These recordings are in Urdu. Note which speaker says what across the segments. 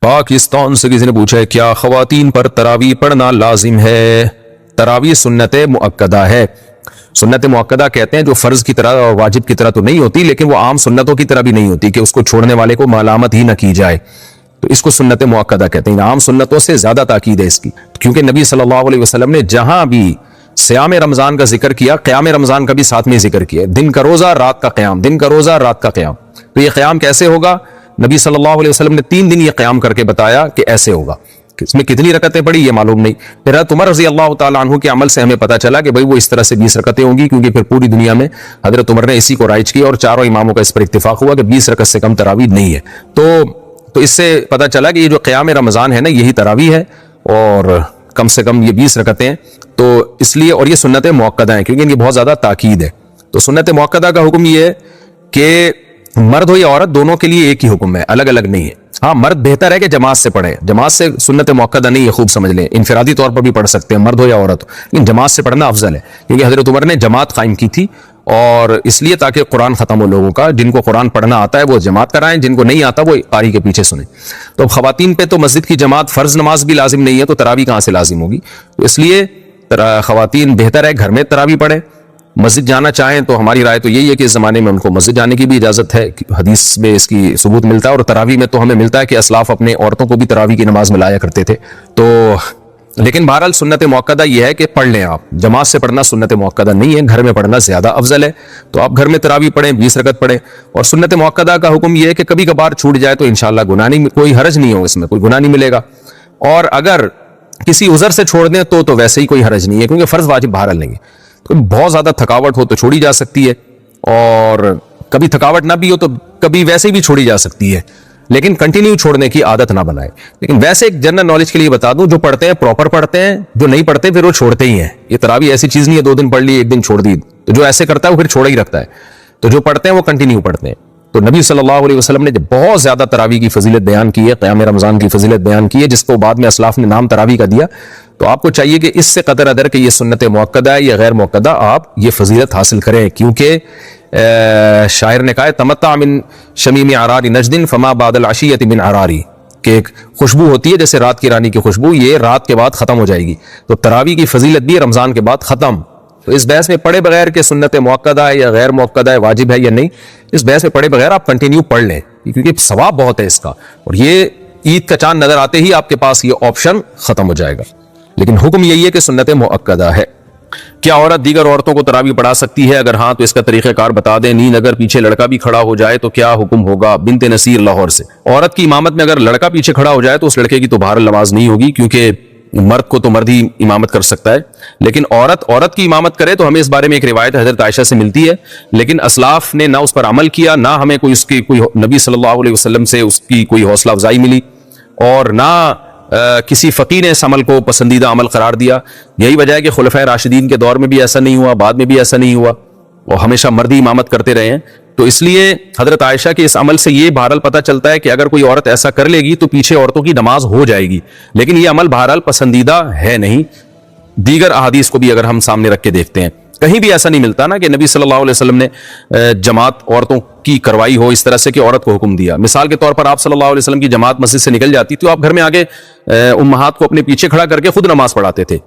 Speaker 1: پاکستان سے کسی نے پوچھا ہے کیا خواتین پر تراویح پڑھنا لازم ہے؟ تراویح سنت مؤکدہ ہے. سنت مؤکدہ کہتے ہیں جو فرض کی طرح اور واجب کی طرح تو نہیں ہوتی، لیکن وہ عام سنتوں کی طرح بھی نہیں ہوتی کہ اس کو چھوڑنے والے کو ملامت ہی نہ کی جائے، تو اس کو سنت مؤکدہ کہتے ہیں. عام سنتوں سے زیادہ تاکید ہے اس کی، کیونکہ نبی صلی اللہ علیہ وسلم نے جہاں بھی صیام رمضان کا ذکر کیا، قیام رمضان کا بھی ساتھ میں ذکر کیا. دن کا روزہ رات کا قیام، دن کا روزہ رات کا قیام. تو یہ قیام کیسے ہوگا؟ نبی صلی اللہ علیہ وسلم نے 3 دن یہ قیام کر کے بتایا کہ ایسے ہوگا. اس میں کتنی رکعتیں پڑھی یہ معلوم نہیں. پھر حضرت عمر رضی اللہ تعالیٰ عنہ کے عمل سے ہمیں پتہ چلا کہ بھئی وہ اس طرح سے 20 رکعتیں ہوں گی، کیونکہ پھر پوری دنیا میں حضرت عمر نے اسی کو رائج کیا اور چاروں اماموں کا اس پر اتفاق ہوا کہ 20 رکعت سے کم تراویح نہیں ہے. تو اس سے پتہ چلا کہ یہ جو قیام رمضان ہے نا، یہی تراویح ہے اور کم سے کم یہ 20 رکعتیں ہیں. تو اس لیے، اور یہ سنت مؤکدہ ہیں کیونکہ ان کی بہت زیادہ تاکید ہے. تو سنت مؤکدہ کا حکم یہ ہے کہ مرد ہو یا عورت دونوں کے لیے ایک ہی حکم ہے، الگ الگ نہیں ہے. ہاں مرد بہتر ہے کہ جماعت سے پڑھے، جماعت سے سنت مؤکدہ نہیں ہے، خوب سمجھ لیں. انفرادی طور پر بھی پڑھ سکتے ہیں مرد ہو یا عورت ہو، لیکن جماعت سے پڑھنا افضل ہے، کیونکہ حضرت عمر نے جماعت قائم کی تھی، اور اس لیے تاکہ قرآن ختم ہو لوگوں کا. جن کو قرآن پڑھنا آتا ہے وہ جماعت کرائیں، جن کو نہیں آتا وہ قاری کے پیچھے سنیں. تو خواتین پہ تو مسجد کی جماعت فرض نماز بھی لازم نہیں ہے، تو تراویح کہاں سے لازم ہوگی؟ تو اس لیے خواتین بہتر ہے گھر میں تراویح پڑھیں. مسجد جانا چاہیں تو ہماری رائے تو یہی ہے کہ اس زمانے میں ان کو مسجد جانے کی بھی اجازت ہے، حدیث میں اس کی ثبوت ملتا ہے. اور تراویح میں تو ہمیں ملتا ہے کہ اسلاف اپنے عورتوں کو بھی تراویح کی نماز میں لایا کرتے تھے. تو لیکن بہرحال سنت مؤکدہ یہ ہے کہ پڑھ لیں آپ. جماعت سے پڑھنا سنت مؤکدہ نہیں ہے، گھر میں پڑھنا زیادہ افضل ہے. تو آپ گھر میں تراویح پڑھیں، 20 رکعت پڑھیں. اور سنت مؤکدہ کا حکم یہ ہے کہ کبھی کبھار چھوٹ جائے تو انشاءاللہ گناہ نہیں، کوئی حرج نہیں ہو، اس میں کوئی گناہ نہیں ملے گا. اور اگر کسی عذر سے چھوڑ دیں تو ویسے ہی کوئی حرج نہیں ہے، کیونکہ فرض واجب بہرحال نہیں ہے. تو بہت زیادہ تھکاوٹ ہو تو چھوڑی جا سکتی ہے، اور کبھی تھکاوٹ نہ بھی ہو تو کبھی ویسے بھی چھوڑی جا سکتی ہے، لیکن کنٹینیو چھوڑنے کی عادت نہ بنائے. لیکن ویسے ایک جنرل نالج کے لیے بتا دوں، جو پڑھتے ہیں پراپر پڑھتے ہیں، جو نہیں پڑھتے پھر وہ چھوڑتے ہی ہیں. یہ تراویح ایسی چیز نہیں ہے 2 دن پڑھ لی 1 دن چھوڑ دی. تو جو ایسے کرتا ہے وہ پھر چھوڑا ہی رکھتا ہے. تو جو پڑھتے ہیں وہ کنٹینیو پڑھتے ہیں. تو نبی صلی اللہ علیہ وسلم نے بہت زیادہ تراویح کی فضیلت بیان کی ہے، قیام رمضان کی فضیلت بیان کی ہے، جس کو بعد میں اسلاف نے نام تراویح کا دیا. تو آپ کو چاہیے کہ اس سے قدر ادر کہ یہ سنت مؤکدہ ہے یا غیر مؤکدہ، آپ یہ فضیلت حاصل کریں. کیونکہ شاعر نے کہا ہے تمتع من شمیم عرار نجد فما بعد العشیۃ من عراری، کہ ایک خوشبو ہوتی ہے جیسے رات کی رانی کی خوشبو، یہ رات کے بعد ختم ہو جائے گی. تو تراویح کی فضیلت بھی رمضان کے بعد ختم. تو اس بحث میں پڑھے بغیر کہ سنت مؤکدہ ہے یا غیر مؤکدہ ہے، واجب ہے یا نہیں، اس بحث میں پڑھے بغیر آپ کنٹینیو پڑھ لیں، کیونکہ ثواب بہت ہے اس کا. اور یہ عید کا چاند نظر آتے ہی آپ کے پاس یہ آپشن ختم ہو جائے گا. لیکن حکم یہی ہے کہ سنت مؤکدہ ہے. کیا عورت دیگر عورتوں کو تراویح پڑھا سکتی ہے؟ اگر ہاں تو اس کا طریقہ کار بتا دیں. نیند اگر پیچھے لڑکا بھی کھڑا ہو جائے تو کیا حکم ہوگا؟ بنت نصیر لاہور سے. عورت کی امامت میں اگر لڑکا پیچھے کھڑا ہو جائے تو اس لڑکے کی تو بہرحال نماز نہیں ہوگی، کیونکہ مرد کو تو مرد ہی امامت کر سکتا ہے. لیکن عورت کی امامت کرے تو ہمیں اس بارے میں ایک روایت حضرت عائشہ سے ملتی ہے، لیکن اسلاف نے نہ اس پر عمل کیا، نہ ہمیں کوئی اس کی کوئی نبی صلی اللہ علیہ وسلم سے اس کی کوئی حوصلہ افزائی ملی، اور نہ کسی فقیر نے اس عمل کو پسندیدہ عمل قرار دیا. یہی وجہ ہے کہ خلفائے راشدین کے دور میں بھی ایسا نہیں ہوا، بعد میں بھی ایسا نہیں ہوا، وہ ہمیشہ مردی امامت کرتے رہے ہیں. تو اس لیے حضرت عائشہ کے اس عمل سے یہ بہرحال پتہ چلتا ہے کہ اگر کوئی عورت ایسا کر لے گی تو پیچھے عورتوں کی نماز ہو جائے گی. لیکن یہ عمل بہرحال پسندیدہ ہے نہیں. دیگر احادیث کو بھی اگر ہم سامنے رکھ کے دیکھتے ہیں، کہیں بھی ایسا نہیں ملتا نا کہ نبی صلی اللہ علیہ وسلم نے جماعت عورتوں کی کروائی ہو اس طرح سے کہ عورت کو حکم دیا. مثال کے طور پر آپ صلی اللہ علیہ وسلم کی جماعت مسجد سے نکل جاتی تو آپ گھر میں آگے امہات کو اپنے پیچھے کھڑا کر کے خود نماز پڑھاتے تھے.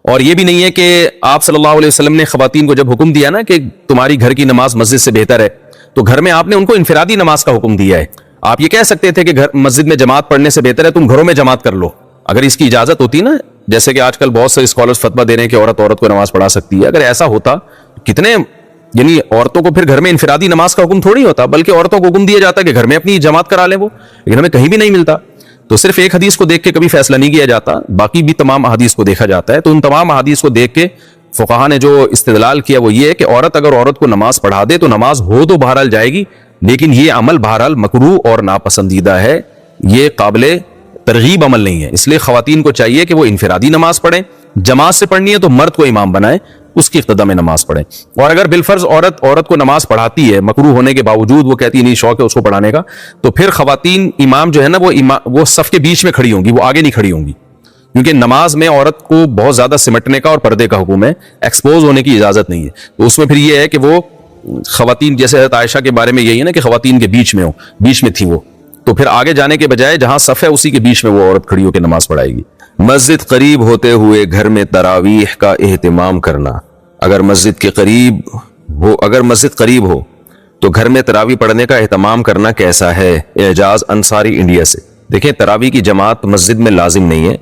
Speaker 1: اور یہ بھی نہیں ہے کہ آپ صلی اللہ علیہ وسلم نے خواتین کو جب حکم دیا نا کہ تمہاری گھر کی نماز مسجد سے بہتر ہے، تو گھر میں آپ نے ان کو انفرادی نماز کا حکم دیا ہے. آپ یہ کہہ سکتے تھے کہ مسجد میں جماعت پڑھنے سے بہتر ہے تم گھروں میں جماعت کر لو، اگر اس کی اجازت ہوتی نا. جیسے کہ آج کل بہت سے اسکالرز فتویٰ دے رہے ہیں کہ عورت کو نماز پڑھا سکتی ہے. اگر ایسا ہوتا کتنے، یعنی عورتوں کو پھر گھر میں انفرادی نماز کا حکم تھوڑی ہوتا، بلکہ عورتوں کو حکم دیا جاتا کہ گھر میں اپنی جماعت کرا لیں وہ. لیکن ہمیں کہیں بھی نہیں ملتا. تو صرف ایک حدیث کو دیکھ کے کبھی فیصلہ نہیں کیا جاتا، باقی بھی تمام احادیث کو دیکھا جاتا ہے. تو ان تمام احادیث کو دیکھ کے فقہا نے جو استدلال کیا وہ یہ ہے کہ اگر عورت کو نماز پڑھا دے تو نماز ہو تو بہرحال جائے گی، لیکن یہ عمل بہرحال مکروہ اور ناپسندیدہ ہے، یہ قابل ترغیب عمل نہیں ہے. اس لیے خواتین کو چاہیے کہ وہ انفرادی نماز پڑھیں. جماعت سے پڑھنی ہے تو مرد کو امام بنائیں، اس کی اقتداء میں نماز پڑھیں. اور اگر بالفرض عورت کو نماز پڑھاتی ہے مکروہ ہونے کے باوجود، وہ کہتی نہیں شوق ہے اس کو پڑھانے کا، تو پھر خواتین امام جو ہے نا وہ صف کے بیچ میں کھڑی ہوں گی، وہ آگے نہیں کھڑی ہوں گی. کیونکہ نماز میں عورت کو بہت زیادہ سمٹنے کا اور پردے کا حکم ہے، ایکسپوز ہونے کی اجازت نہیں ہے. تو اس میں پھر یہ ہے کہ وہ خواتین، جیسے حضرت عائشہ کے بارے میں یہی ہے نا کہ خواتین کے بیچ میں تھی وہ تو پھر آگے جانے کے بجائے جہاں صف ہے اسی کے بیچ میں وہ عورت کھڑی ہو کے نماز پڑھائے گی. مسجد قریب ہوتے ہوئے گھر میں تراویح کا اہتمام کرنا. اگر مسجد قریب ہو تو گھر میں تراویح پڑھنے کا اہتمام کرنا کیسا ہے؟ اعجاز انصاری انڈیا سے. دیکھیں تراویح کی جماعت مسجد میں لازم نہیں ہے,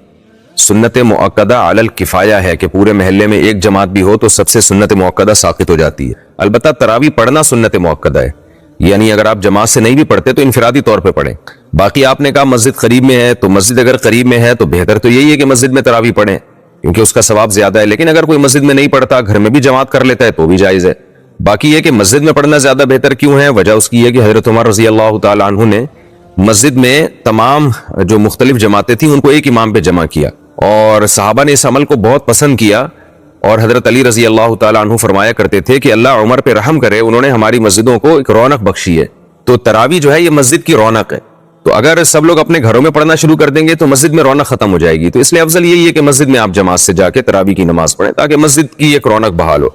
Speaker 1: سنت مؤکدہ علی الکفایہ ہے کہ پورے محلے میں ایک جماعت بھی ہو تو سب سے سنت مؤکدہ ساقط ہو جاتی ہے. البتہ تراویح پڑھنا سنت مؤکدہ ہے, یعنی اگر آپ جماعت سے نہیں بھی پڑھتے تو انفرادی طور پہ پڑھیں. باقی آپ نے کہا مسجد قریب میں ہے, تو مسجد اگر قریب میں ہے تو بہتر تو یہی ہے کہ مسجد میں تراویح پڑھیں کیونکہ اس کا ثواب زیادہ ہے. لیکن اگر کوئی مسجد میں نہیں پڑھتا, گھر میں بھی جماعت کر لیتا ہے تو بھی جائز ہے. باقی یہ کہ مسجد میں پڑھنا زیادہ بہتر کیوں ہے, وجہ اس کی ہے کہ حضرت عمر رضی اللہ تعالی عنہ نے مسجد میں تمام جو مختلف جماعتیں تھیں ان کو ایک امام پہ جمع کیا, اور صحابہ نے اس عمل کو بہت پسند کیا. اور حضرت علی رضی اللہ تعالی عنہ فرمایا کرتے تھے کہ اللہ عمر پہ رحم کرے, انہوں نے ہماری مسجدوں کو ایک رونق بخشی ہے. تو تراویح جو ہے یہ مسجد کی رونق ہے, تو اگر سب لوگ اپنے گھروں میں پڑھنا شروع کر دیں گے تو مسجد میں رونق ختم ہو جائے گی. تو اس لیے افضل یہی ہے کہ مسجد میں آپ جماعت سے جا کے تراویح کی نماز پڑھیں تاکہ مسجد کی ایک رونق بحال ہو.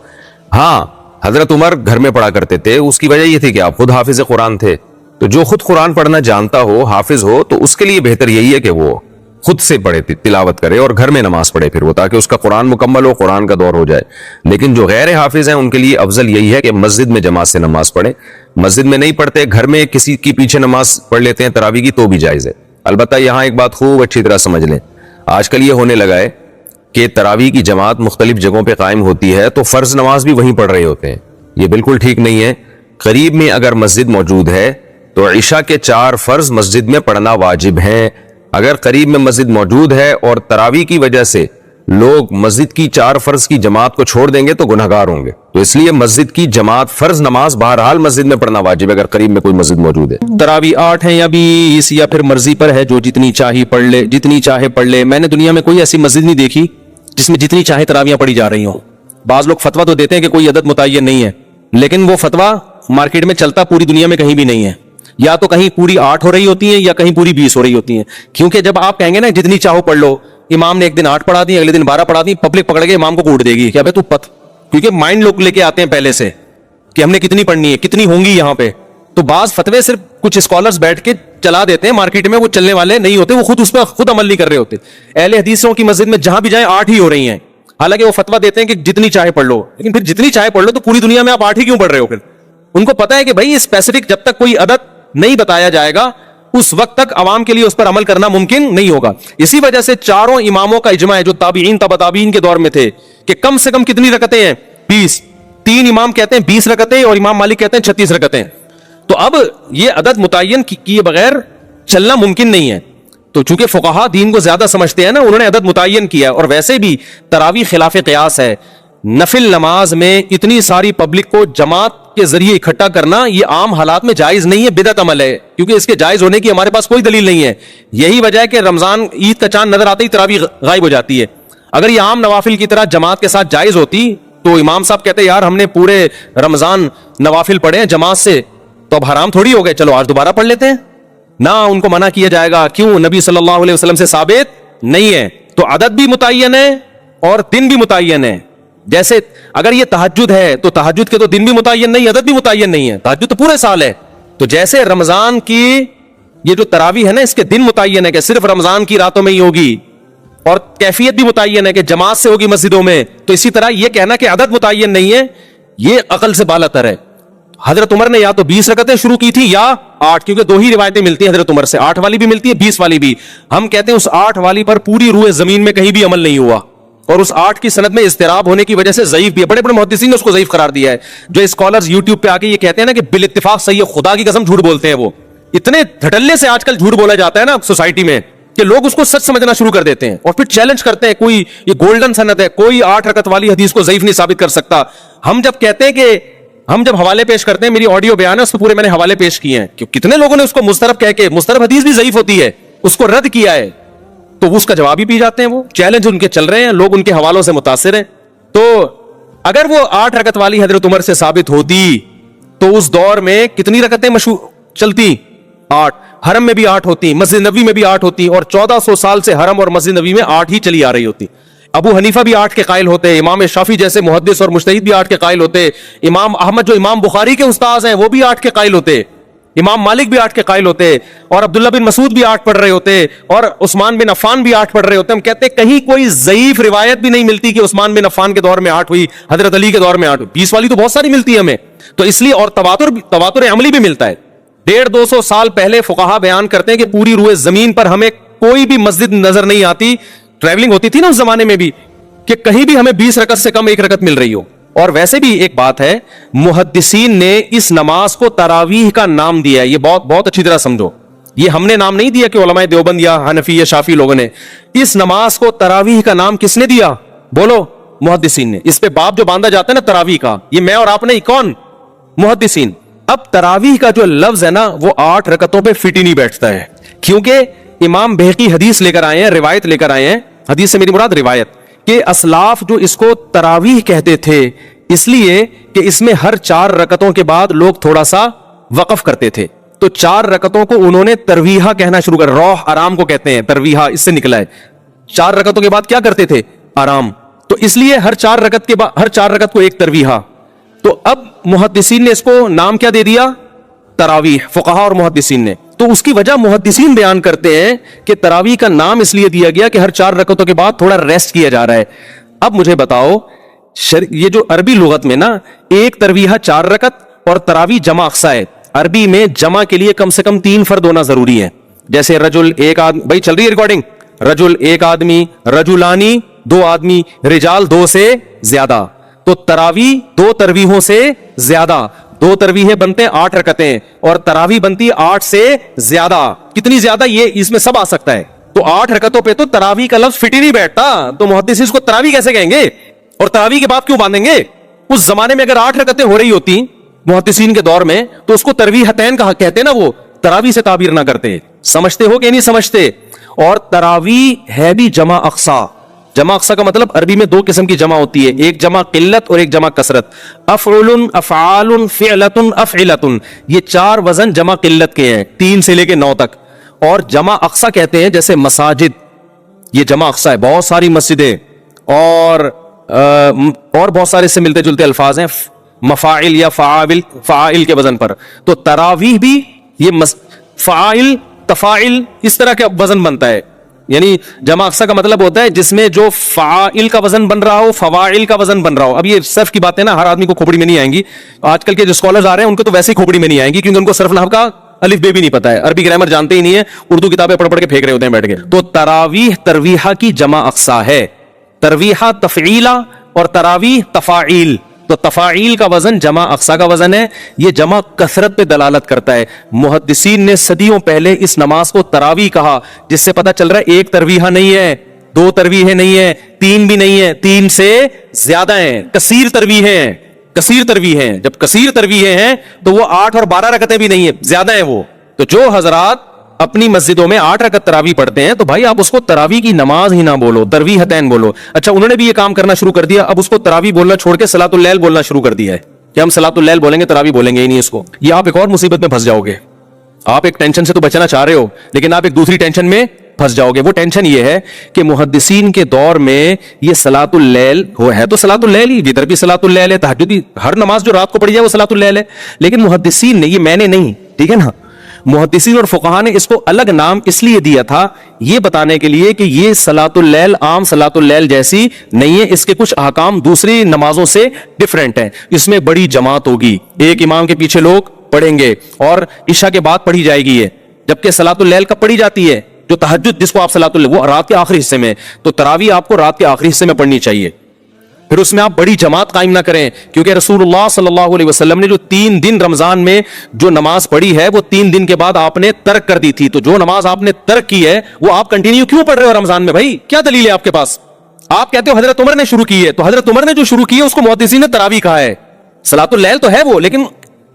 Speaker 1: ہاں حضرت عمر گھر میں پڑھا کرتے تھے, اس کی وجہ یہ تھی کہ آپ خود حافظ قرآن تھے, تو جو خود قرآن پڑھنا جانتا ہو, حافظ ہو, تو اس کے لیے بہتر یہی ہے کہ وہ خود سے پڑھے, تلاوت کرے اور گھر میں نماز پڑھے پھر وہ, تاکہ اس کا قرآن مکمل ہو, قرآن کا دور ہو جائے. لیکن جو غیر حافظ ہیں ان کے لیے افضل یہی ہے کہ مسجد میں جماعت سے نماز پڑھیں. مسجد میں نہیں پڑھتے, گھر میں کسی کی پیچھے نماز پڑھ لیتے ہیں تراویح کی تو بھی جائز ہے. البتہ یہاں ایک بات خوب اچھی طرح سمجھ لیں, آج کل یہ ہونے لگا ہے کہ تراویح کی جماعت مختلف جگہوں پہ قائم ہوتی ہے تو فرض نماز بھی وہیں پڑھ رہے ہوتے ہیں. یہ بالکل ٹھیک نہیں ہے. قریب میں اگر مسجد موجود ہے تو عشاء کے 4 فرض مسجد میں پڑھنا واجب ہے. اگر قریب میں مسجد موجود ہے اور تراویح کی وجہ سے لوگ مسجد کی 4 فرض کی جماعت کو چھوڑ دیں گے تو گنہگار ہوں گے. تو اس لیے مسجد کی جماعت فرض نماز بہرحال مسجد میں پڑھنا واجب ہے اگر قریب میں کوئی مسجد موجود ہے.
Speaker 2: تراویح 8 ہے یا 20 یا پھر مرضی پر ہے, جو جتنی چاہے پڑھ لے, جتنی چاہے پڑھ لے. میں نے دنیا میں کوئی ایسی مسجد نہیں دیکھی جس میں جتنی چاہے تراویحاں پڑھی جا رہی ہوں. بعض لوگ فتویٰ تو دیتے ہیں کہ کوئی عدد متعین نہیں ہے, لیکن وہ فتویٰ مارکیٹ میں چلتا پوری دنیا میں کہیں بھی نہیں ہے. یا تو کہیں پوری 8 ہو رہی ہوتی ہیں یا کہیں پوری 20 ہو رہی ہوتی ہیں. کیونکہ جب آپ کہیں گے نا جتنی چاہو پڑھ لو, امام نے ایک دن 8 پڑھا دی, اگلے دن 12 پڑھا دی, پبلک پکڑ کے امام کو کوٹ دے گی کہ ابے تو کیونکہ مائنڈ لوگ لے کے آتے ہیں پہلے سے کہ ہم نے کتنی پڑھنی ہے, کتنی ہوں گی یہاں پہ. تو بعض فتوے صرف کچھ اسکالرز بیٹھ کے چلا دیتے ہیں مارکیٹ میں, وہ چلنے والے نہیں ہوتے, وہ خود اس پہ خود عمل نہیں کر رہے ہوتے. اہل حدیثوں کی مسجد میں جہاں بھی جائیں 8 ہی ہو رہی ہیں, حالانکہ وہ فتویٰ دیتے ہیں کہ جتنی چاہے پڑھ لو. لیکن پھر جتنی چاہے پڑھ لو تو پوری دنیا میں آپ 8 ہی کیوں پڑھ رہے ہو؟ پھر ان کو پتا ہے کہ بھائی اسپیسیفک جب تک کوئی عدد نہیں بتایا جائے گا اس وقت تک عوام کے لیے اس پر عمل کرنا ممکن نہیں ہوگا. اسی وجہ سے چاروں اماموں کا اجماع ہے جو تابعین تبع تابعین کے دور میں تھے کہ کم سے کم کتنی رکعتیں ہیں؟ 20. 3 امام کہتے ہیں 20 رکعتیں اور امام مالک کہتے ہیں 36 رکعتیں. تو اب یہ عدد متعین کیے بغیر چلنا ممکن نہیں ہے. تو چونکہ فقہا دین کو زیادہ سمجھتے ہیں نا, انہوں نے عدد متعین کیا. اور ویسے بھی تراویح خلاف قیاس ہے. نفل نماز میں اتنی ساری پبلک کو جماعت کے ذریعے اکٹھا کرنا یہ عام حالات میں جائز نہیں ہے, بدعت عمل ہے, کیونکہ اس کے جائز ہونے کی ہمارے پاس کوئی دلیل نہیں ہے. یہی وجہ ہے کہ رمضان عید کا چاند نظر آتے ہی تراویح غائب ہو جاتی ہے. اگر یہ عام نوافل کی طرح جماعت کے ساتھ جائز ہوتی تو امام صاحب کہتے یار ہم نے پورے رمضان نوافل پڑھے ہیں جماعت سے, تو اب حرام تھوڑی ہو گئے, چلو آج دوبارہ پڑھ لیتے ہیں. نہ ان کو منع کیا جائے گا. کیوں؟ نبی صلی اللہ علیہ وسلم سے ثابت نہیں ہے. تو عدد بھی متعین ہے اور دن بھی متعین ہے. جیسے اگر یہ تہجد ہے تو تہجد کے تو دن بھی متعین نہیں, عدد بھی متعین نہیں ہے. تہجد تو پورے سال ہے. تو جیسے رمضان کی یہ جو تراویح ہے نا اس کے دن متعین ہے کہ صرف رمضان کی راتوں میں ہی ہوگی, اور کیفیت بھی متعین ہے کہ جماعت سے ہوگی مسجدوں میں. تو اسی طرح یہ کہنا کہ عدد متعین نہیں ہے یہ عقل سے بالا تر ہے. حضرت عمر نے یا تو 20 رکعتیں شروع کی تھی یا 8, کیونکہ 2 ہی روایتیں ملتی ہیں حضرت عمر سے, 8 والی بھی ملتی ہے 20 والی بھی. ہم کہتے ہیں اس 8 والی پر پوری روح زمین میں کہیں بھی عمل نہیں ہوا, اور اس 8 کی سند میں اضطراب ہونے کی وجہ سے ضعیف بھی ہے. بڑے بڑے محدثین نے اس کو ضعیف قرار دیا ہے. جو اسکالرز یوٹیوب پہ آ کے یہ کہتے ہیں نا کہ بال اتفاق صحیح ہے, خدا کی قسم جھوٹ بولتے ہیں. وہ اتنے دھڑلے سے آج کل جھوٹ بولا جاتا ہے نا سوسائٹی میں کہ لوگ اس کو سچ سمجھنا شروع کر دیتے ہیں اور پھر چیلنج کرتے ہیں. کوئی یہ گولڈن سند ہے, کوئی 8 رکعت والی حدیث کو ضعیف نہیں ثابت کر سکتا. ہم جب کہتے ہیں کہ ہم جب حوالے پیش کرتے ہیں, میری آڈیو بیان ہے اس پہ پورے میں نے حوالے پیش کیے ہیں کہ کتنے لوگوں نے اس کو مسترب کہہ کے, مسترب حدیث بھی ضعیف ہوتی ہے, اس کو رد کیا ہے, تو وہ اس کا جواب ہی پی جاتے ہیں. وہ چیلنج ان کے چل رہے ہیں, لوگ ان کے حوالوں سے متاثر ہیں. تو اگر وہ 8 رکعت والی حضرت عمر سے ثابت ہوتی تو اس دور میں کتنی رکعتیں مشہور چلتی؟ 8. حرم میں بھی 8 ہوتی, مسجد نبوی میں بھی 8 ہوتی, اور 1400 سال سے حرم اور مسجد نبوی میں 8 ہی چلی آ رہی ہوتی. ابو حنیفہ بھی 8 کے قائل ہوتے, امام شافعی جیسے محدث اور مجتہد بھی 8 کے قائل ہوتے, امام احمد جو امام بخاری کے استاذ ہیں وہ بھی 8 کے قائل ہوتے. امام مالک بھی 8 کے قائل ہوتے اور عبداللہ بن مسعود بھی 8 پڑھ رہے ہوتے اور عثمان بن عفان بھی 8 پڑھ رہے ہوتے. ہم کہتے ہیں کہیں کوئی ضعیف روایت بھی نہیں ملتی کہ عثمان بن عفان کے دور میں 8 ہوئی, حضرت علی کے دور میں 8 ہوئی. 20 والی تو بہت ساری ملتی ہے ہمیں. تو اس لیے اور تواتر عملی بھی ملتا ہے. 150-200 سال پہلے فقہا بیان کرتے ہیں کہ پوری روئے زمین پر ہمیں کوئی بھی مسجد نظر نہیں آتی, ٹریولنگ ہوتی تھی نا اس زمانے میں بھی, کہ کہیں بھی ہمیں 20 رکعت سے کم 1 رکعت مل رہی ہو. اور ویسے بھی ایک بات ہے, محدثین نے اس نماز کو تراویح کا نام دیا ہے. یہ بہت اچھی طرح سمجھو, یہ ہم نے نام نہیں دیا کہ علماء دیوبند یا حنفی یا شافی لوگوں نے. اس نماز کو تراویح کا نام کس نے دیا؟ بولو, محدثین نے. اس پہ باب جو باندھا جاتا ہے نا تراویح کا, یہ میں اور آپ نہیں, کون؟ محدثین. اب تراویح کا جو لفظ ہے نا وہ 8 رکعتوں پہ فٹ ہی نہیں بیٹھتا ہے, کیونکہ امام بہقی حدیث لے کر آئے ہیں, روایت لے کر آئے ہیں. حدیث سے میری مراد روایت, کہ اسلاف جو اس کو تراویح کہتے تھے اس لیے کہ اس میں ہر 4 رکعتوں کے بعد لوگ تھوڑا سا وقف کرتے تھے. تو 4 رکعتوں کو انہوں نے ترویحہ کہنا شروع کر, روح آرام کو کہتے ہیں, ترویحہ اس سے نکلا ہے. 4 رکعتوں کے بعد کیا کرتے تھے؟ آرام. تو اس لیے ہر 4 رکعت کے بعد ہر 4 رکعت کو ایک ترویحہ. تو اب محدثین نے اس کو نام کیا دے دیا؟ تراویح, فقہا اور محدثین نے. تو اس کی وجہ محدثین بیان کرتے ہیں کہ تراویح کا نام اس لیے دیا گیا کہ ہر 4 رکعتوں کے بعد تھوڑا ریسٹ کیا جا رہا ہے. اب مجھے بتاؤ, یہ جو عربی لغت میں نا ایک ترویحہ 4 رکعت اور تراویح جمع اقصا ہے. عربی میں جمع کے لیے کم سے کم 3 فرد ہونا ضروری ہے. جیسے رجل ایک آدمی, بھائی چل رہی ہے ریکارڈنگ, رجل ایک آدمی, رجلانی 2 آدمی, رجال 2 سے زیادہ. تو تراویح 2 ترویحوں سے زیادہ, 2 ترویحیں بنتے ہیں 8 رکعتیں اور تراویح بنتی ہے 8 سے زیادہ. کتنی زیادہ, یہ اس میں سب آ سکتا ہے. تو 8 رکعتوں پہ تو تراویح کا لفظ فٹ ہی نہیں بیٹھتا. تو محدثین اس کو تراویح کیسے کہیں گے اور تراویح کے بعد کیوں باندھیں گے؟ اس زمانے میں اگر 8 رکعتیں ہو رہی ہوتی محدثین کے دور میں تو اس کو ترویحتین کہا کہتے نا, وہ تراویح سے تعبیر نہ کرتے. سمجھتے ہو کہ نہیں سمجھتے؟ اور تراویح ہے بھی جمع اقصا. جمع اقصا کا مطلب عربی میں 2 قسم کی جمع ہوتی ہے, ایک جمع قلت اور ایک جمع کثرت. افعل, افعال, فعلۃ, افعلۃ, یہ 4 وزن جمع قلت کے ہیں 3 سے لے کے 9 تک. اور جمع اقصا کہتے ہیں جیسے مساجد, یہ جمع اقصا ہے, بہت ساری مسجدیں اور بہت سارے اس سے ملتے جلتے الفاظ ہیں, مفاعل یا فعائل کے وزن پر. تو تراویح بھی یہ فعائل, تفاعل اس طرح کا وزن بنتا ہے. یعنی جمع اقصا کا مطلب ہوتا ہے جس میں جو فعائل کا وزن بن رہا ہو, فواعل کا وزن بن رہا ہو. اب یہ صرف کی باتیں نا ہر آدمی کو کھوپڑی میں نہیں آئیں گی. آج کل کے جو اسکالرز آ رہے ہیں ان کو تو ویسے ہی کھوپڑی میں نہیں آئیں گی, کیونکہ ان کو صرف نحو کا الف بے بھی نہیں پتا ہے, عربی گرامر جانتے ہی نہیں ہے, اردو کتابیں پڑھ کے پھینک رہے ہوتے ہیں بیٹھ کے. تو تراویح ترویحہ کی جمع اقصا ہے. ترویحہ تفعیلہ اور تراویح تفاعیل. تو تفاعیل کا وزن جمع اقصا کا وزن ہے. یہ جمع کثرت پہ دلالت کرتا ہے. محدثین نے صدیوں پہلے اس نماز کو تراویح کہا, جس سے پتہ چل رہا ہے ایک ترویحہ نہیں ہے, 2 ترویحیں نہیں ہے, 3 بھی نہیں ہے, 3 سے زیادہ ہیں, کثیر ترویحیں ہیں. کثیر ترویحیں ہیں, جب کثیر ترویحیں ہیں تو وہ 8 اور 12 رکعتیں بھی نہیں ہیں, زیادہ ہیں وہ. تو جو حضرات اپنی مسجدوں میں 8 رکعت تراویح پڑھتے ہیں تو بھائی آپ اس کو تراویح کی نماز ہی نہ بولو, ترویحتین بولو. اچھا, انہوں نے بھی یہ کام کرنا شروع کر دیا, اب اس کو تراویح بولنا چھوڑ کے صلاۃ اللیل بولنا شروع کر دیا ہے کہ ہم صلاۃ اللیل بولیں گے, تراویح بولیں گے ہی نہیں اس کو. یہ آپ ایک اور مصیبت میں پھنس جاؤ گے. آپ ایک ٹینشن سے تو بچنا چاہ رہے ہو لیکن آپ ایک دوسری ٹینشن میں پھنس جاؤ گے. وہ ٹینشن یہ ہے کہ محدثین کے دور میں یہ صلاۃ اللیل ہے تو صلاۃ اللیل ہی, وتر بھی صلاۃ اللیل ہے, تہجد بھی, ہر نماز جو رات کو پڑھی جائے وہ صلاۃ اللیل ہے. لیکن محدثین نے, یہ میں نے نہیں, ٹھیک ہے نا, محدثین اور فقہا نے اس کو الگ نام اس لیے دیا تھا یہ بتانے کے لیے کہ یہ صلاۃ اللیل عام صلاۃ اللیل جیسی نہیں ہے, اس کے کچھ احکام دوسری نمازوں سے ڈیفرنٹ ہیں. اس میں بڑی جماعت ہوگی, ایک امام کے پیچھے لوگ پڑھیں گے اور عشاء کے بعد پڑھی جائے گی یہ, جبکہ صلاۃ اللیل کب پڑھی جاتی ہے؟ جو تہجد جس کو آپ صلاۃ اللیل, وہ رات کے آخری حصے میں. تو تراویح آپ کو رات کے آخری حصے میں پڑھنی چاہیے. پھر اس میں آپ بڑی جماعت قائم نہ کریں, کیونکہ رسول اللہ صلی اللہ علیہ وسلم نے جو 3 دن رمضان میں جو نماز پڑھی ہے وہ 3 دن کے بعد آپ نے ترک کر دی تھی. تو جو نماز آپ نے ترک کی ہے وہ آپ کنٹینیو کیوں پڑھ رہے ہو رمضان میں؟ بھائی کیا دلیل ہے آپ کے پاس؟ آپ کہتے ہو حضرت عمر نے شروع کی ہے, تو حضرت عمر نے جو شروع کی ہے اس کو محدثین نے تراویح کہا ہے. صلاۃ اللیل تو ہے وہ, لیکن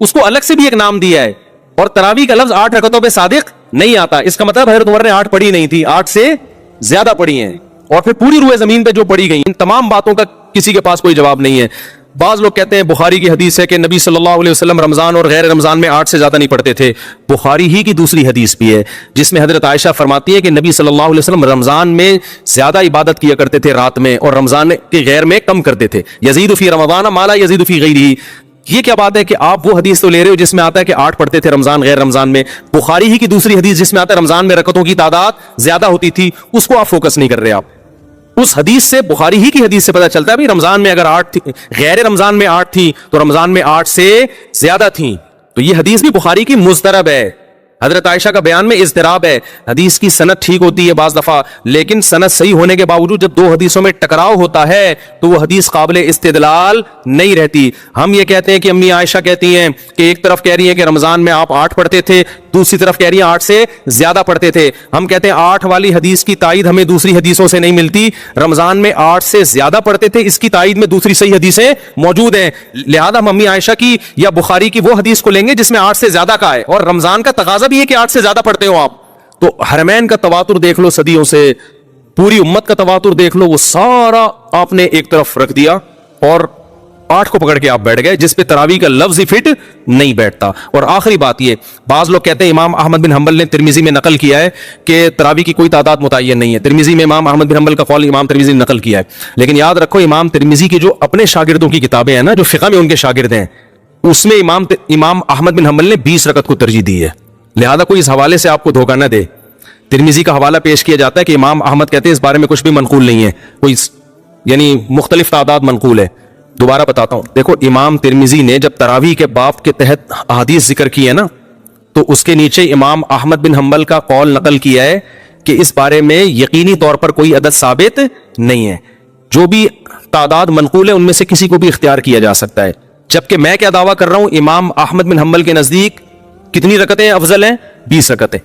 Speaker 2: اس کو الگ سے بھی ایک نام دیا ہے. اور تراویح کا لفظ 8 رکعتوں پہ صادق نہیں آتا. اس کا مطلب حضرت عمر نے 8 پڑھی نہیں تھی, 8 سے زیادہ پڑھی ہیں. اور پھر پوری روئے زمین پہ جو پڑھی گئی, ان تمام باتوں کا کسی کے پاس کوئی جواب نہیں ہے. بعض لوگ کہتے ہیں بخاری کی حدیث ہے کہ نبی صلی اللہ علیہ وسلم رمضان اور غیر رمضان میں 8 سے زیادہ نہیں پڑھتے تھے. بخاری ہی کی دوسری حدیث بھی ہے جس میں حضرت عائشہ فرماتی ہے کہ نبی صلی اللہ علیہ وسلم رمضان میں زیادہ عبادت کیا کرتے تھے رات میں, اور رمضان کے غیر میں کم کرتے تھے. یزید فی رمضان ما لا یزید فی غیرہ, یہ کیا بات ہے کہ آپ وہ حدیث تو لے رہے ہو جس میں آتا ہے کہ 8 پڑھتے تھے رمضان غیر رمضان میں، بخاری ہی کی دوسری حدیث جس میں آتا ہے رمضان میں رکعتوں کی تعداد زیادہ ہوتی تھی، اس کو آپ فوکس نہیں کر رہے. آپ اس حدیث سے، بخاری ہی کی حدیث سے پتہ چلتا ہے بھائی رمضان میں اگر 8 تھی، غیر رمضان میں 8 تھی تو رمضان میں 8 سے زیادہ تھیں. تو یہ حدیث بھی بخاری کی مضطرب ہے. حضرت عائشہ کا بیان میں اضطراب ہے. حدیث کی سند ٹھیک ہوتی ہے بعض دفعہ، لیکن سند صحیح ہونے کے باوجود جب 2 حدیثوں میں ٹکراؤ ہوتا ہے تو وہ حدیث قابل استدلال نہیں رہتی. ہم یہ کہتے ہیں کہ امی عائشہ کہتی ہیں کہ ایک طرف کہہ رہی ہیں کہ رمضان میں آپ 8 پڑھتے تھے، دوسری طرف کہہ رہی ہیں 8 سے زیادہ پڑھتے تھے. ہم کہتے ہیں 8 والی حدیث کی تائید ہمیں دوسری حدیثوں سے نہیں ملتی، رمضان میں 8 سے زیادہ پڑھتے تھے، اس کی تائید میں دوسری صحیح حدیثیں موجود ہیں. لہذا ہم امی عائشہ کی یا بخاری کی وہ حدیث کو لیں گے جس میں 8 سے زیادہ کا ہے، اور رمضان کا تقاضا بھی ہے کہ 8 سے زیادہ پڑھتے ہو آپ. تو حرمین کا تواتر دیکھ لو صدیوں سے، پوری امت کا تواتر دیکھ لو، وہ سارا آپ نے ایک طرف رکھ دیا اور 8 کو پکڑ کے آپ بیٹھ گئے جس پہ تراویح کا لفظ ہی فٹ نہیں بیٹھتا. اور آخری بات یہ، بعض لوگ کہتے ہیں امام احمد بن حنبل نے ترمذی میں نقل کیا ہے کہ تراویح کی کوئی تعداد متعین نہیں ہے. ترمذی میں امام احمد بن حنبل کا قول امام ترمذی نے نقل کیا ہے، لیکن یاد رکھو امام ترمذی کی جو اپنے شاگردوں کی کتابیں ہیں نا، جو فقہ میں ان کے شاگرد ہیں، اس میں امام احمد بن حنبل نے 20 رکعت کو ترجیح دی ہے. لہذا کوئی اس حوالے سے آپ کو دھوکہ نہ دے. ترمذی کا حوالہ پیش کیا جاتا ہے کہ امام احمد کہتے ہیں اس بارے میں کچھ بھی منقول نہیں ہے، کوئی یعنی مختلف تعداد منقول ہے. دوبارہ بتاتا ہوں، دیکھو امام ترمذی نے جب تراویح کے باب کے تحت احادیث ذکر کی ہے نا، تو اس کے نیچے امام احمد بن حنبل کا قول نقل کیا ہے کہ اس بارے میں یقینی طور پر کوئی عدد ثابت نہیں ہے، جو بھی تعداد منقول ہے ان میں سے کسی کو بھی اختیار کیا جا سکتا ہے. جبکہ میں کیا دعویٰ کر رہا ہوں، امام احمد بن حنبل کے نزدیک کتنی رکعتیں افضل ہیں؟ 20 رکعتیں.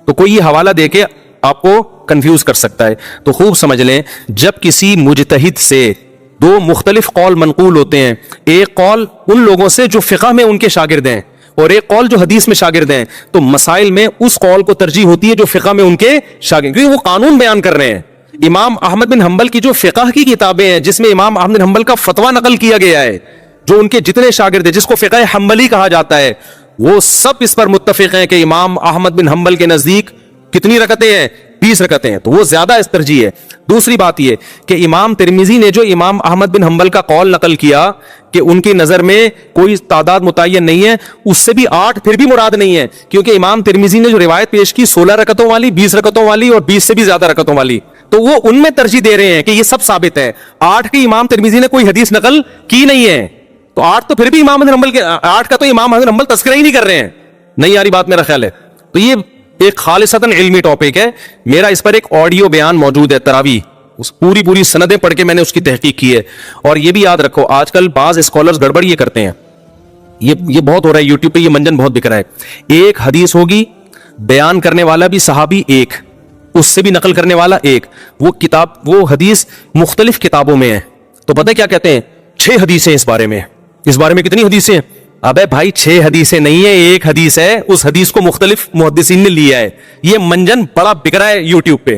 Speaker 2: تو کوئی یہ حوالہ دے کے آپ کو کنفیوز کر سکتا ہے. تو خوب سمجھ لیں، جب کسی مجتہد سے 2 مختلف قول منقول ہوتے ہیں، ایک قول ان لوگوں سے جو فقہ میں ان کے شاگرد ہیں اور ایک قول جو حدیث میں شاگرد ہیں، تو مسائل میں اس قول کو ترجیح ہوتی ہے جو فقہ میں ان کے شاگرد، کیونکہ وہ قانون بیان کر رہے ہیں. امام احمد بن حنبل کی جو فقہ کی کتابیں ہیں جس میں امام احمد بن حنبل کا فتویٰ نقل کیا گیا ہے، جو ان کے جتنے شاگرد ہیں جس کو فقہ حنبلی کہا جاتا ہے، وہ سب اس پر متفق ہیں کہ امام احمد بن حنبل کے نزدیک کتنی رکعتیں ہیں؟ 20 رکعتیں ہیں. تو وہ زیادہ اس ترجیح ہے. دوسری بات یہ کہ امام ترمذی نے جو امام احمد بن حنبل کا قول نقل کیا کہ ان کی نظر میں کوئی تعداد متعین نہیں ہے، اس سے بھی 8 پھر بھی مراد نہیں ہے، کیونکہ امام ترمذی نے جو روایت پیش کی 16 رکعتوں والی، 20 رکعتوں والی اور 20 سے بھی زیادہ رکعتوں والی، تو وہ ان میں ترجیح دے رہے ہیں کہ یہ سب ثابت ہے. 8 کی امام ترمذی نے کوئی حدیث نقل کی نہیں ہے، تو 8 تو پھر بھی امام احمد بن حنبل کے 8 کا تو امام احمد بن حنبل تذکرہ ہی نہیں کر رہے ہیں. نہیں آ رہی بات میرا خیال ہے. تو یہ ایک خالصتاً علمی ٹاپک ہے. میرا اس پر ایک آڈیو بیان موجود ہے تراویح، اس پوری سندیں پڑھ کے میں نے اس کی تحقیق کی ہے. اور یہ بھی یاد رکھو، آج کل بعض اسکالرز گڑبڑ یہ کرتے ہیں، یہ بہت ہو رہا ہے یوٹیوب پہ، یہ منجن بہت بک رہا ہے. ایک حدیث ہوگی، بیان کرنے والا بھی صحابی ایک، اس سے بھی نقل کرنے والا ایک، وہ حدیث مختلف کتابوں میں ہے. تو پتہ کیا کہتے ہیں؟ 6 حدیثیں اس بارے میں. اس بارے میں کتنی حدیثیں ہیں؟ ابے بھائی 6 حدیثیں نہیں ہے، ایک حدیث ہے. اس حدیث کو مختلف محدثین نے لیا ہے. یہ منجن بڑا بک رہا ہے یوٹیوب پہ.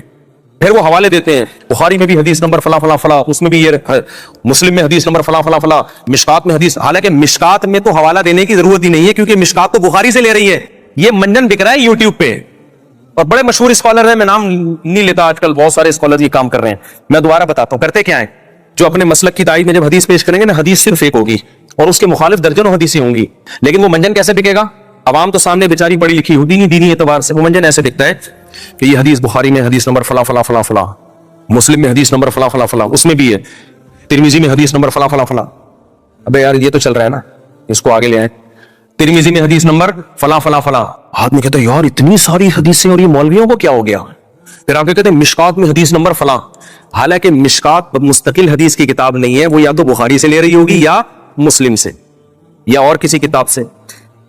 Speaker 2: پھر وہ حوالے دیتے ہیں، بخاری میں بھی حدیث نمبر فلاں فلاں فلاں، اس میں بھی یہ، مسلم میں حدیث نمبر فلاں فلاں فلاں، مشکات میں حدیث. حالانکہ مشکات میں تو حوالہ دینے کی ضرورت ہی نہیں ہے، کیونکہ مشکات تو بخاری سے لے رہی ہے. یہ منجن بک رہا ہے یوٹیوب پہ. اور بڑے مشہور اسکالر ہیں، میں نام نہیں لیتا، آج کل بہت سارے اسکالر یہ کام کر رہے ہیں. میں دوبارہ بتاتا ہوں کرتے کیا ہیں. جو اپنے مسلک کی تائید میں جب حدیث پیش کریں گے نا، حدیث صرف ایک ہوگی اور اس کے مخالف درجنوں حدیثیں ہوں گی، لیکن وہ منجن کیسے بکے گا؟ عوام تو سامنے بیچاری پڑھی لکھی ہوتی نہیں دینی اعتبار سے. وہ منجن ایسے دکھتا ہے کہ یہ حدیث بخاری میں حدیث نمبر فلاں فلاں فلاں فلاں، مسلم میں حدیث نمبر فلاں فلاں فلاں، اس میں بھی ہے، ترمذی میں حدیث نمبر فلاں فلاں فلاں. ابے یار یہ تو چل رہا ہے نا، اس کو آگے لے آئیں. ترمذی میں حدیث نمبر فلاں فلاں فلاں. آدمی کہتا ہے یار اتنی ساری حدیثیں، اور یہ مولویوں کو کیا ہو گیا؟ پھر آپ کہتے ہیں مشکات میں حدیث نمبر فلاں. حالانکہ مشکات مستقل حدیث کی کتاب نہیں ہے، وہ یا تو بخاری سے لے رہی ہوگی یا مسلم سے یا اور کسی کتاب سے.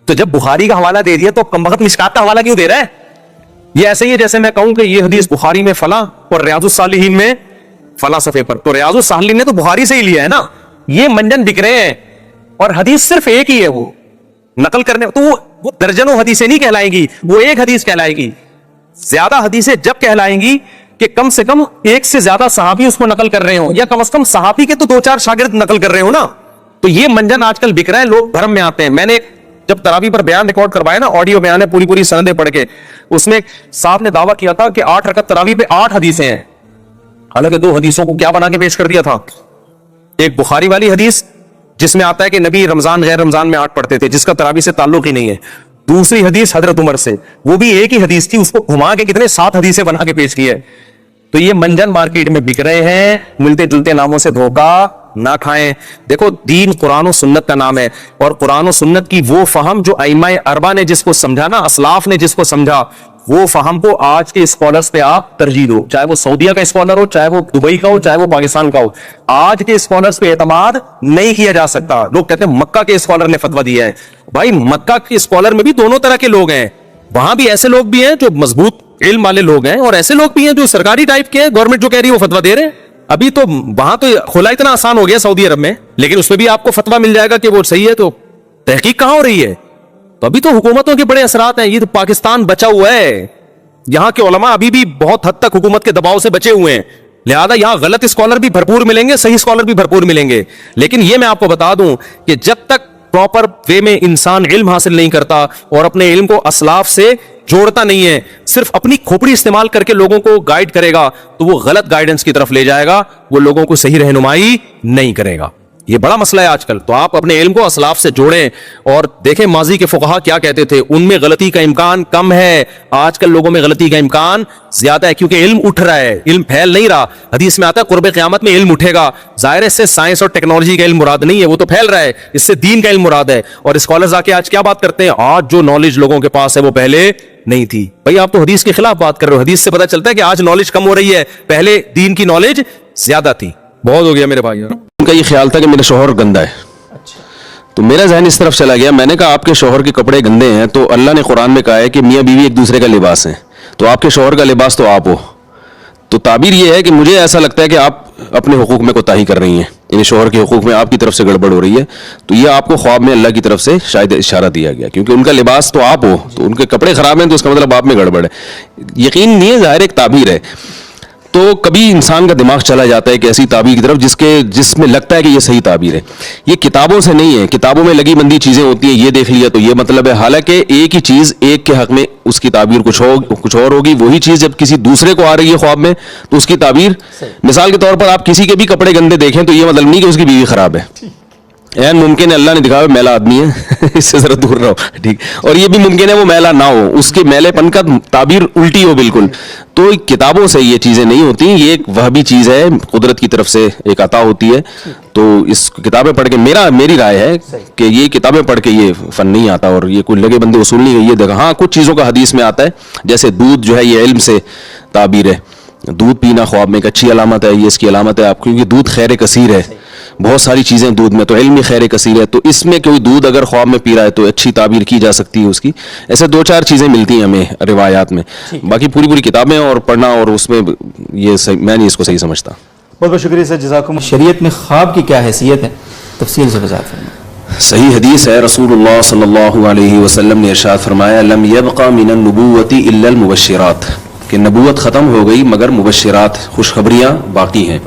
Speaker 2: تو جب بخاری کا حوالہ دے دیا تو کم وقت مشکات کا حوالہ کیوں دے رہا ہے؟ یہ ایسے ہی ہے جیسے میں کہوں کہ یہ حدیث بخاری میں فلاں اور ریاض الصالحین میں فلاں صفحے پر. تو ریاض الصالحین نے تو بخاری سے ہی لیا ہے نا. یہ منجن بک رہے ہیں، اور حدیث صرف ایک ہی ہے، وہ نقل کرنے تو وہ درجنوں حدیثیں نہیں کہلائیں گی، وہ ایک حدیث کہلائے گی. زیادہ حدیثیں جب کہلائیں گی کہ کم سے کم ایک سے زیادہ صحابی اس کو نقل کر رہے ہوں، یا کم از کم صحابی کے تو 2-4 شاگرد نقل کر رہے ہوں نا. تو یہ منجن آج کل بک رہا ہے، لوگ بھرم میں آتے ہیں. میں نے جب تراویح پر بیان ریکارڈ کروایا نا، آڈیو بیان ہے، پوری سندیں پڑھ کے، اس میں صاحب نے دعویٰ کیا تھا کہ 8 رکعت تراویح پہ 8 حدیثیں ہیں. حالانکہ 2 حدیثوں کو کیا بنا کے پیش کر دیا تھا؟ ایک بخاری والی حدیث جس میں آتا ہے کہ نبی رمضان غیر رمضان میں 8 پڑھتے تھے، جس کا تراویح سے تعلق ہی نہیں ہے. دوسری حدیث حضرت عمر سے، وہ بھی ایک ہی حدیث تھی، اس کو گھما کے کتنے 7 حدیثیں بنا کے پیش کی ہے. تو یہ منجن مارکیٹ میں بک رہے ہیں، ملتے جلتے ناموں سے دھوکہ نہ کھائیں. دیکھو دین قرآن و سنت کا نام ہے، اور قرآن و سنت کی وہ فہم جو ائمہ اربعہ نے جس کو سمجھا نا، اسلاف نے جس کو سمجھا، وہ فہم کو آج کے اسکالرز پہ آپ ترجیح دو، چاہے وہ سعودیہ کا اسکالر ہو، چاہے وہ دبئی کا ہو، چاہے وہ پاکستان کا ہو. آج کے اسکالرز پہ اعتماد نہیں کیا جا سکتا. لوگ کہتے ہیں مکہ کے اسکالر نے فتویٰ دیا ہے. بھائی مکہ کے اسکالر میں بھی دونوں طرح کے لوگ ہیں، وہاں بھی ایسے لوگ بھی ہیں جو مضبوط علم والے لوگ ہیں، اور ایسے لوگ بھی ہیں جو سرکاری ٹائپ کے ہیں، گورنمنٹ جو کہہ رہی ہے وہ فتویٰ دے رہے ہیں. ابھی تو وہاں تو کھلا اتنا آسان ہو گیا سعودی عرب میں، لیکن اس میں بھی آپ کو فتویٰ مل جائے گا کہ وہ صحیح ہے. تو تحقیق کہاں ہو رہی ہے؟ تو ابھی تو حکومتوں کے بڑے اثرات ہیں. یہ تو پاکستان بچا ہوا ہے، یہاں کے علماء ابھی بھی بہت حد تک حکومت کے دباؤ سے بچے ہوئے ہیں. لہذا یہاں غلط اسکالر بھی بھرپور ملیں گے، صحیح اسکالر بھی بھرپور ملیں گے. لیکن یہ میں آپ کو بتا دوں کہ جب تک پراپر وے میں انسان علم حاصل نہیں کرتا اور اپنے علم کو اسلاف سے جوڑتا نہیں ہے، صرف اپنی کھوپڑی استعمال کر کے لوگوں کو گائیڈ کرے گا، تو وہ غلط گائیڈنس کی طرف لے جائے گا، وہ لوگوں کو صحیح رہنمائی نہیں کرے گا. یہ بڑا مسئلہ ہے آج کل. تو آپ اپنے علم کو اسلاف سے جوڑیں اور دیکھیں ماضی کے فقہا کیا کہتے تھے. ان میں غلطی کا امکان کم ہے، آج کل لوگوں میں غلطی کا امکان زیادہ ہے، کیونکہ علم اٹھ رہا ہے، علم پھیل نہیں رہا. حدیث میں آتا ہے قرب قیامت میں علم اٹھے گا. ظاہر ہے اس سے سائنس اور ٹیکنالوجی کا علم مراد نہیں ہے، وہ تو پھیل رہا ہے، اس سے دین کا علم مراد ہے. اور اسکالرز آ کے آج کیا بات کرتے ہیں؟ آج جو نالج لوگوں کے پاس ہے وہ پہلے نہیں تھی. بھائی آپ تو حدیث کے خلاف بات کر رہے ہو. حدیث سے پتہ چلتا ہے کہ آج نالج کم ہو رہی ہے، پہلے دین کی نالج زیادہ تھی. بہت ہو گیا میرے بھائی.
Speaker 3: ان کا یہ خیال تھا کہ میرا شوہر گندا ہے، تو میرا ذہن اس طرف چلا گیا. میں نے کہا آپ کے شوہر کے کپڑے گندے ہیں، تو اللہ نے قرآن میں کہا ہے کہ میاں بیوی ایک دوسرے کا لباس ہیں، تو آپ کے شوہر کا لباس تو آپ ہو. تو تعبیر یہ ہے کہ مجھے ایسا لگتا ہے کہ آپ اپنے حقوق میں کوتاہی کر رہی ہیں، یعنی شوہر کے حقوق میں آپ کی طرف سے گڑبڑ ہو رہی ہے. تو یہ آپ کو خواب میں اللہ کی طرف سے شاید اشارہ دیا گیا، کیونکہ ان کا لباس تو آپ ہو، تو ان کے کپڑے خراب ہیں، تو اس کا مطلب آپ میں گڑبڑ ہے. یقین نہیں ہے، ظاہر ایک تعبیر ہے. تو کبھی انسان کا دماغ چلا جاتا ہے کہ ایسی تعبیر کی طرف جس میں لگتا ہے کہ یہ صحیح تعبیر ہے. یہ کتابوں سے نہیں ہے، کتابوں میں لگی بندی چیزیں ہوتی ہیں، یہ دیکھ لیا تو یہ مطلب ہے. حالانکہ ایک ہی چیز ایک کے حق میں اس کی تعبیر کچھ اور ہوگی. وہی چیز جب کسی دوسرے کو آ رہی ہے خواب میں تو اس کی تعبیر، مثال کے طور پر آپ کسی کے بھی کپڑے گندے دیکھیں تو یہ مطلب نہیں کہ اس کی بیوی خراب ہے. ممکن ہے اللہ نے دکھایا میلا آدمی ہے اس سے ذرا دور رہو، ٹھیک. اور یہ بھی ممکن ہے وہ میلا نہ ہو، اس کے میلے پن کا تعبیر الٹی ہو بالکل. تو کتابوں سے یہ چیزیں نہیں ہوتی، یہ ایک وہبی چیز ہے، قدرت کی طرف سے ایک عطا ہوتی ہے. تو اس کتابیں پڑھ کے میری رائے ہے کہ یہ کتابیں پڑھ کے یہ فن نہیں آتا، اور یہ کوئی لگے بندے اصول نہیں ہے. یہ دیکھا ہاں کچھ چیزوں کا حدیث میں آتا ہے، جیسے دودھ جو ہے یہ علم سے تعبیر ہے. دودھ پینا خواب میں ایک اچھی علامت ہے، یہ اس کی علامت ہے آپ، کیونکہ دودھ خیر کثیر ہے، بہت ساری چیزیں دودھ میں، تو علم خیر کثیر ہے. تو اس میں کوئی دودھ اگر خواب میں پی رہا ہے تو اچھی تعبیر کی جا سکتی ہے اس کی. ایسے 2-4 چیزیں ملتی ہیں ہمیں روایات میں، باقی پوری کتابیں اور پڑھنا اور اس میں یہ میں نہیں اس کو صحیح سمجھتا.
Speaker 4: بہت بہت شکریہ سر، جزاکم. شریعت میں خواب کی کیا حیثیت ہے، تفصیل سے وضاحت فرمائیں.
Speaker 3: صحیح حدیث ہے، رسول اللہ صلی اللہ علیہ وسلم نے ارشاد فرمایا لم يبق من النبوۃ الا المبشرات، کہ نبوت ختم ہو گئی مگر مبشرات، خوشخبریاں باقی ہیں.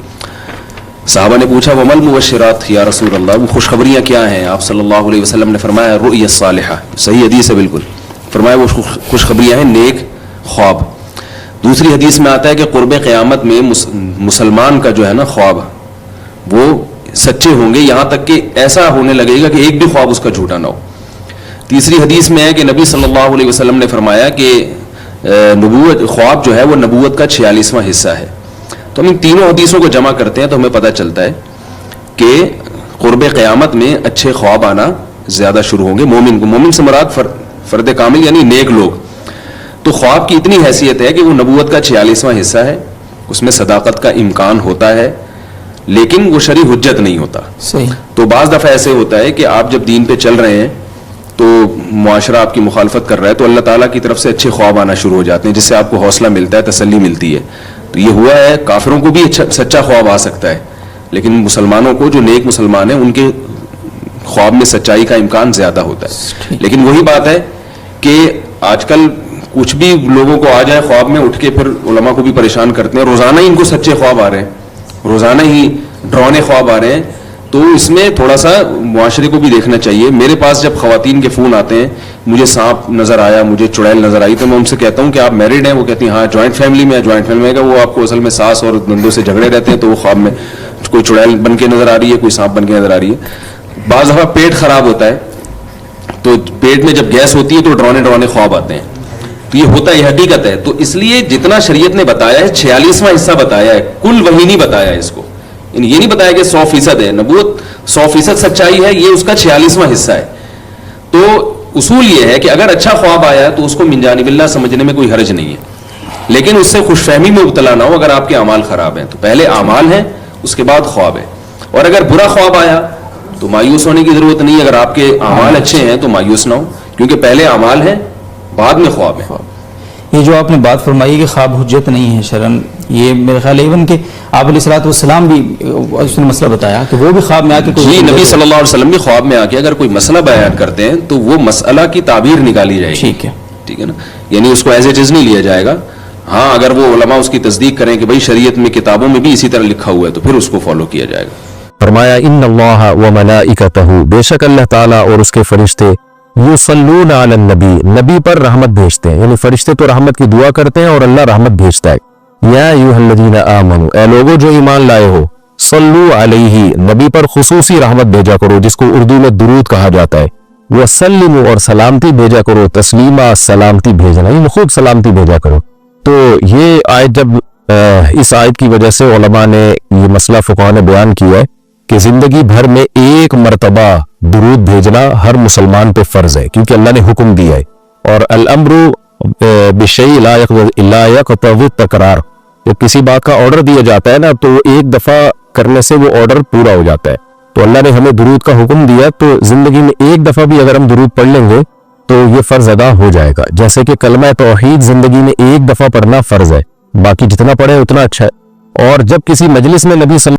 Speaker 3: صحابہ نے پوچھا وما المبشرات یا رسول اللہ، وہ خوشخبریاں کیا ہیں؟ آپ صلی اللہ علیہ وسلم نے فرمایا الرؤیا الصالحہ. صحیح حدیث ہے بالکل. فرمایا وہ خوشخبریاں ہیں نیک خواب. دوسری حدیث میں آتا ہے کہ قرب قیامت میں مسلمان کا جو ہے نا خواب وہ سچے ہوں گے، یہاں تک کہ ایسا ہونے لگے گا کہ ایک بھی خواب اس کا جھوٹا نہ ہو. تیسری حدیث میں ہے کہ نبی صلی اللہ علیہ وسلم نے فرمایا کہ نبوت خواب جو ہے وہ نبوت کا 46واں حصہ ہے. تو ہم ان تینوں حدیثوں کو جمع کرتے ہیں تو ہمیں پتہ چلتا ہے کہ قرب قیامت میں اچھے خواب آنا زیادہ شروع ہوں گے مومن کو. مومن سے مراد فرد کامل یعنی نیک لوگ. تو خواب کی اتنی حیثیت ہے کہ وہ نبوت کا 46واں حصہ ہے، اس میں صداقت کا امکان ہوتا ہے لیکن وہ شرعی حجت نہیں ہوتا.
Speaker 4: صحیح.
Speaker 3: تو بعض دفعہ ایسے ہوتا ہے کہ آپ جب دین پہ چل رہے ہیں تو معاشرہ آپ کی مخالفت کر رہا ہے تو اللہ تعالیٰ کی طرف سے اچھے خواب آنا شروع ہو جاتے ہیں جس سے آپ کو حوصلہ ملتا ہے، تسلی ملتی ہے. تو یہ ہوا ہے، کافروں کو بھی سچا خواب آ سکتا ہے لیکن مسلمانوں کو جو نیک مسلمان ہیں ان کے خواب میں سچائی کا امکان زیادہ ہوتا ہے. لیکن وہی بات ہے کہ آج کل کچھ بھی لوگوں کو آ جائے خواب میں اٹھ کے پھر علماء کو بھی پریشان کرتے ہیں. روزانہ ہی ان کو سچے خواب آ رہے ہیں، روزانہ ہی ڈرانے خواب آ رہے ہیں. تو اس میں تھوڑا سا معاشرے کو بھی دیکھنا چاہیے. میرے پاس جب خواتین کے فون آتے ہیں مجھے سانپ نظر آیا، مجھے چڑیل نظر آئی، تو میں ان سے کہتا ہوں کہ آپ میرڈ ہیں؟ وہ کہتی ہیں ہاں. جوائنٹ فیملی میں ہے؟ جوائنٹ فیملی میں وہ آپ کو اصل میں ساس اور نندوں سے جھگڑے رہتے ہیں تو وہ خواب میں کوئی چڑیل بن کے نظر آ رہی ہے، کوئی سانپ بن کے نظر آ رہی ہے. بعض دفعہ پیٹ خراب ہوتا ہے تو پیٹ میں جب گیس ہوتی ہے تو ڈرونے خواب آتے ہیں. تو یہ ہوتا ہے, یہ حقیقت ہے. تو اس لیے جتنا شریعت نے بتایا ہے 46واں حصہ بتایا ہے, کل وہی نہیں بتایا ہے اس کو. یہ نہیں بتایا کہ 100% ہے. نبوت 100% سچائی ہے, یہ اس کا 46واں حصہ ہے. تو اصول یہ ہے کہ اگر اچھا خواب آیا تو اس کو من جانب اللہ سمجھنے میں کوئی حرج نہیں ہے, لیکن اس سے خوش فہمی میں مبتلا نہ ہو اگر آپ کے اعمال خراب ہیں. تو پہلے اعمال ہیں, اس کے بعد خواب ہے. اور اگر برا خواب آیا تو مایوس ہونے کی ضرورت نہیں. اگر آپ کے اعمال اچھے ہیں تو مایوس نہ ہو, کیونکہ پہلے اعمال ہیں بعد میں خواب ہے.
Speaker 4: یہ جو آپ نے بات فرمائی کہ خواب حجت نہیں ہے شرعن, یہ میرے خیال ایون کہ آپ علیہ الصلوۃ والسلام بھی اس نے مسئلہ بتایا کہ وہ بھی خواب میں آ کے
Speaker 3: جی, نبی صلی اللہ علیہ وسلم بھی خواب میں آ کے اگر کوئی مسئلہ بیان کرتے ہیں تو وہ مسئلہ کی تعبیر نکالی جائے گی.
Speaker 4: ٹھیک ہے,
Speaker 3: ٹھیک ہے نا, یعنی اس کو ایز اٹ از نہیں لیا جائے گا. ہاں اگر وہ علماء اس کی تصدیق کریں کہ بھائی شریعت میں کتابوں میں بھی اسی طرح لکھا ہوا ہے تو پھر اس کو فالو کیا جائے گا.
Speaker 1: فرمایا ان اللہ و ملائکتہ, بے شک اللہ تعالیٰ اور اس کے فرشتے یصلون علی النبی, نبی پر رحمت بھیجتے ہیں. یعنی فرشتے تو رحمت کی دعا کرتے ہیں اور اللہ رحمت بھیجتا ہے. یا ایھا الذین آمنوا, اے لوگو جو ایمان لائے ہو, صلو علیہ, نبی پر خصوصی رحمت بھیجا کرو جس کو اردو میں درود کہا جاتا ہے. وسلموا, اور سلامتی بھیجا کرو, تسلیمہ, سلامتی بھیجنا, یعنی خوب سلامتی بھیجا کرو. تو یہ آیت جب اس آیت کی وجہ سے علماء نے یہ مسئلہ فقہاء نے بیان کیا ہے کہ زندگی بھر میں ایک مرتبہ درود بھیجنا ہر مسلمان پہ فرض ہے, کیونکہ اللہ نے حکم دیا ہے. اور الامر بشیء لا یقتضی التکرار, جب کسی بات کا آرڈر دیا جاتا ہے نا تو ایک دفعہ کرنے سے وہ آرڈر پورا ہو جاتا ہے. تو اللہ نے ہمیں درود کا حکم دیا, تو زندگی میں ایک دفعہ بھی اگر ہم درود پڑھ لیں گے تو یہ فرض ادا ہو جائے گا. جیسے کہ کلمہ توحید زندگی میں ایک دفعہ پڑھنا فرض ہے, باقی جتنا پڑھے اتنا اچھا ہے. اور جب کسی مجلس میں نبی صلی